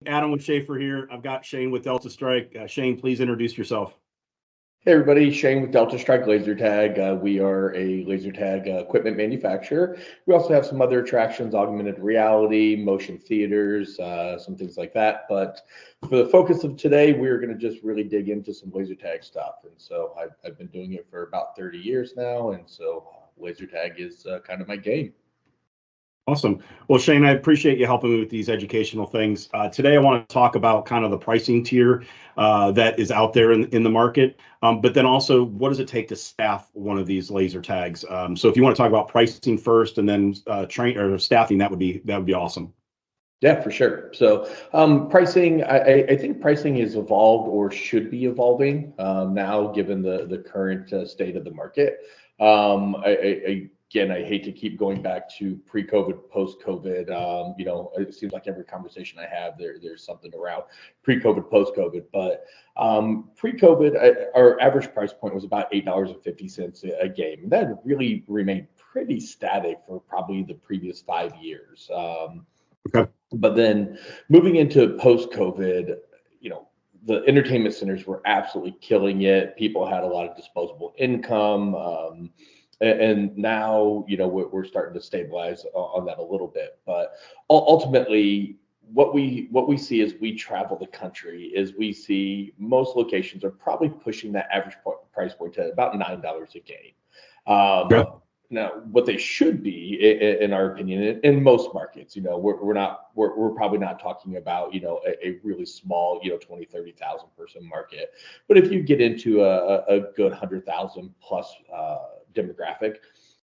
Adam with Shaffer here. I've got Shane with Delta Strike. Shane, please introduce yourself. Hey everybody, Shane with Delta Strike Laser Tag. We are a laser tag equipment manufacturer. We also have some other attractions, augmented reality, motion theaters, some things like that. But for the focus of today, we're going to just really dig into some laser tag stuff. And so I've been doing it for about 30 years now. And so laser tag is kind of my game. Awesome. Well, Shane, I appreciate you helping me with these educational things. Today, I want to talk about kind of the pricing tier that is out there in the market, but then also what does it take to staff one of these laser tags? So if you want to talk about pricing first and then train or staffing, that would be awesome. Yeah, for sure. So pricing, I think pricing is evolved or should be evolving now, given the current state of the market. Again, I hate to keep going back to pre-COVID, post-COVID. It seems like every conversation I have, there's something around pre-COVID, post-COVID. But pre-COVID, our average price point was about $8.50 a game. That really remained pretty static for probably the previous 5 years. Okay. But then moving into post-COVID, the entertainment centers were absolutely killing it. People had a lot of disposable income. And now, we're starting to stabilize on that a little bit. But ultimately, what we see as we travel the country is we see most locations are probably pushing that average price point to about $9 a game. Yeah. Now, what they should be, in our opinion, in most markets, we're probably not talking about, a really small, 20, 30,000 person market. But if you get into a good 100,000 plus demographic,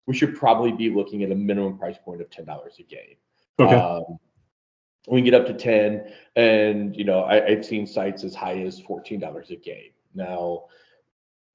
we should probably be looking at a minimum price point of $10 a game. Okay. We can get up to 10, and I've seen sites as high as $14 a game. Now,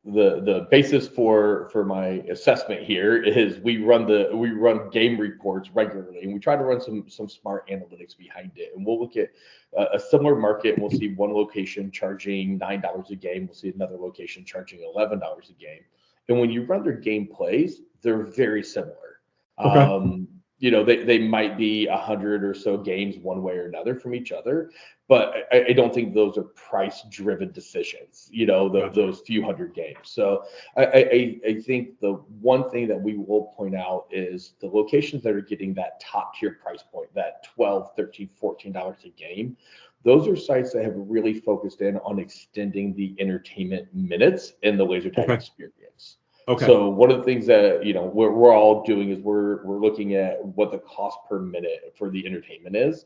the basis for my assessment here is we run game reports regularly, and we try to run some smart analytics behind it. And we'll look at a similar market, and we'll see one location charging $9 a game. We'll see another location charging $11 a game. And when you run their game plays, they're very similar. Okay. They might be 100 or so games one way or another from each other, but I don't think those are price-driven decisions, Gotcha. those few hundred games. So I think the one thing that we will point out is the locations that are getting that top-tier price point, that $12, $13, $14 a game, those are sites that have really focused in on extending the entertainment minutes in the laser tag experience. Okay. So one of the things that we're all doing is we're looking at what the cost per minute for the entertainment is,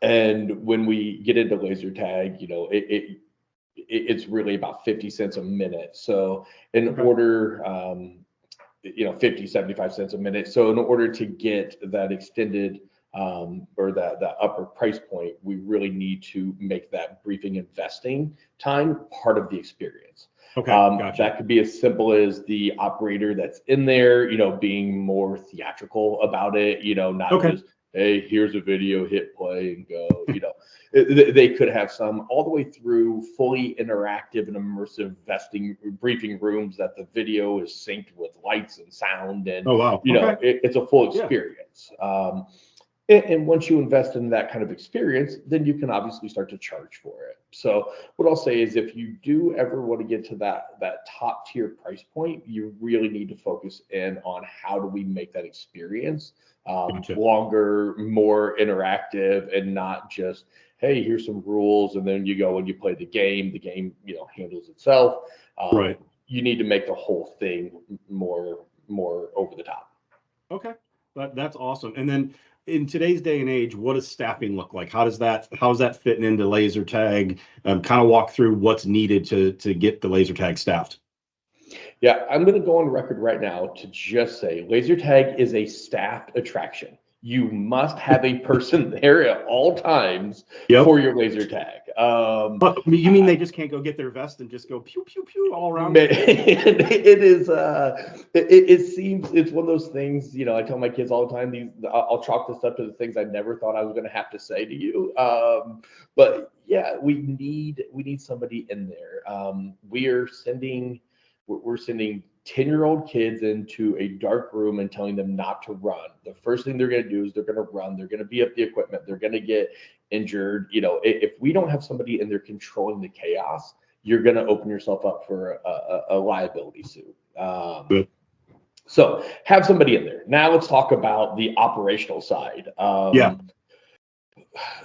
and when we get into laser tag, it's really about 50 cents a minute. So in order, 50, 75 cents a minute. So in order to get that extended or that upper price point, we really need to make that briefing investing time part of the experience. Okay, gotcha. That could be as simple as the operator that's in there, being more theatrical about it, not just, hey, here's a video, hit play and go. They could have some all the way through fully interactive and immersive briefing rooms that the video is synced with lights and sound, and Oh, wow. it's a full experience. And once you invest in that kind of experience, then you can obviously start to charge for it. So what I'll say is, if you do ever want to get to that top tier price point, you really need to focus in on how do we make that experience longer, more interactive, and not just, hey, here's some rules, and then you go and you play the game handles itself. Right. You need to make the whole thing more over the top. Okay. That's awesome. And then in today's day and age, what does staffing look like? How's that fitting into laser tag? Kind of walk through what's needed to get the laser tag staffed. Yeah, I'm going to go on record right now to just say laser tag is a staffed attraction. You must have a person there at all times for your laser tag. But you mean they just can't go get their vest and just go pew pew pew all around? It is. It seems it's one of those things. I tell my kids all the time. I'll chalk this up to the things I never thought I was going to have to say to you. But yeah, we need somebody in there. We're sending 10-year-old kids into a dark room and telling them not to run. The first thing they're going to do is they're going to run. They're going to beat up the equipment. They're going to get injured. If we don't have somebody in there controlling the chaos, you're going to open yourself up for a liability suit. Good. So have somebody in there. Now let's talk about the operational side. Yeah.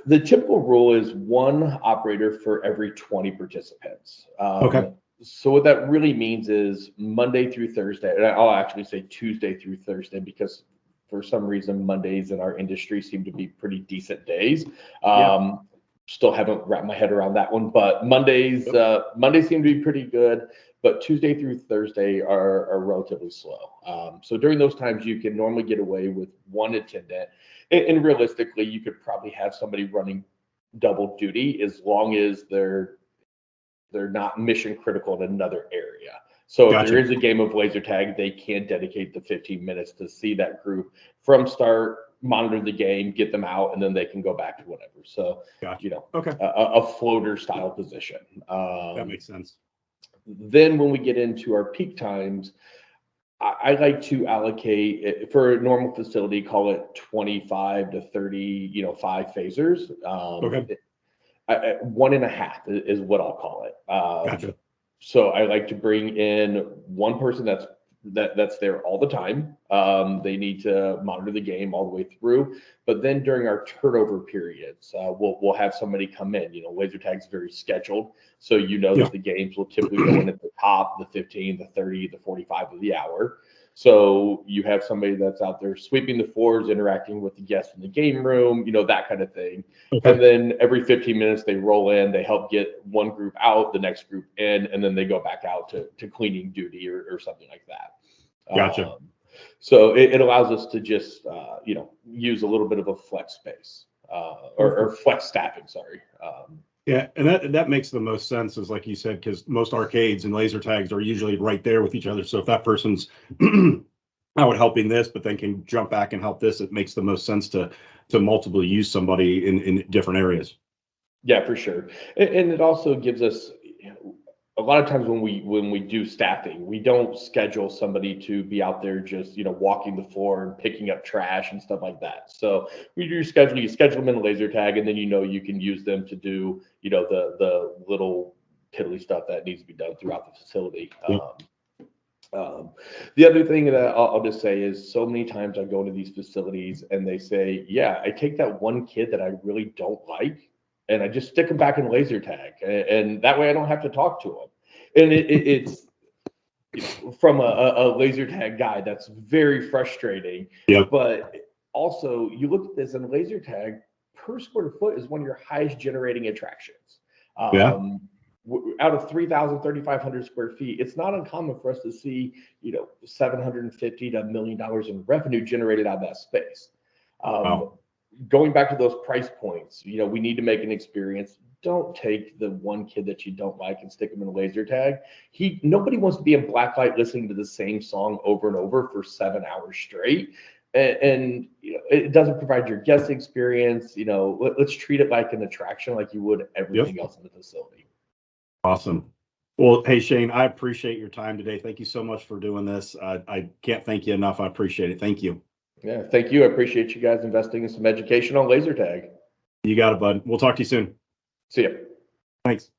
The typical rule is one operator for every 20 participants. Okay. So what that really means is Monday through Thursday, and I'll actually say Tuesday through Thursday, because for some reason Mondays in our industry seem to be pretty decent days. Still haven't wrapped my head around that one, but Mondays seem to be pretty good, but Tuesday through Thursday are relatively slow. So during those times, you can normally get away with one attendant, and realistically, you could probably have somebody running double duty as long as they're not mission critical in another area. So if there is a game of laser tag, they can dedicate the 15 minutes to see that group from start, monitor the game, get them out, and then they can go back to whatever. So, a floater style position. That makes sense. Then when we get into our peak times, I like to allocate for a normal facility, call it 25 to 30, 5 phasers. 1.5 is what I'll call it. Gotcha. So I like to bring in one person that's there all the time. They need to monitor the game all the way through. But then during our turnover periods, we'll have somebody come in. Laser tag's very scheduled, so that the games will typically go in at the top, the 15, the 30, the 45 of the hour. So you have somebody that's out there sweeping the floors, interacting with the guests in the game room, that kind of thing. Okay. And then every 15 minutes they roll in, they help get one group out, the next group in, and then they go back out to cleaning duty or something like that. Gotcha. So it allows us to just, use a little bit of a flex space or flex staffing, sorry. Yeah, and that makes the most sense, is like you said, because most arcades and laser tags are usually right there with each other. So if that person's out helping this, but then can jump back and help this, it makes the most sense to multiple use somebody in different areas. Yeah, for sure. And it also gives us, a lot of times when we do staffing, we don't schedule somebody to be out there just, walking the floor and picking up trash and stuff like that. So you schedule them in a laser tag, and then you can use them to do, the little piddly stuff that needs to be done throughout the facility. The other thing that I'll just say is, so many times I go into these facilities and they say, yeah, I take that one kid that I really don't like, and I just stick them back in laser tag, and that way I don't have to talk to them. And it's from a laser tag guy, that's very frustrating. Yeah. But also, you look at this, and laser tag per square foot is one of your highest generating attractions. Out of 3,000, 3,500 square feet, it's not uncommon for us to see, $750 to $1 million in revenue generated out of that space. Wow. Going back to those price points, we need to make an experience. Don't take the one kid that you don't like and stick him in a laser tag. Nobody wants to be in blacklight listening to the same song over and over for 7 hours straight. And it doesn't provide your guest experience. Let's treat it like an attraction, like you would everything else in the facility. Awesome. Well, hey, Shane, I appreciate your time today. Thank you so much for doing this. I can't thank you enough. I appreciate it. Thank you. Yeah, thank you. I appreciate you guys investing in some education on laser tag. You got it, bud. We'll talk to you soon. See ya. Thanks.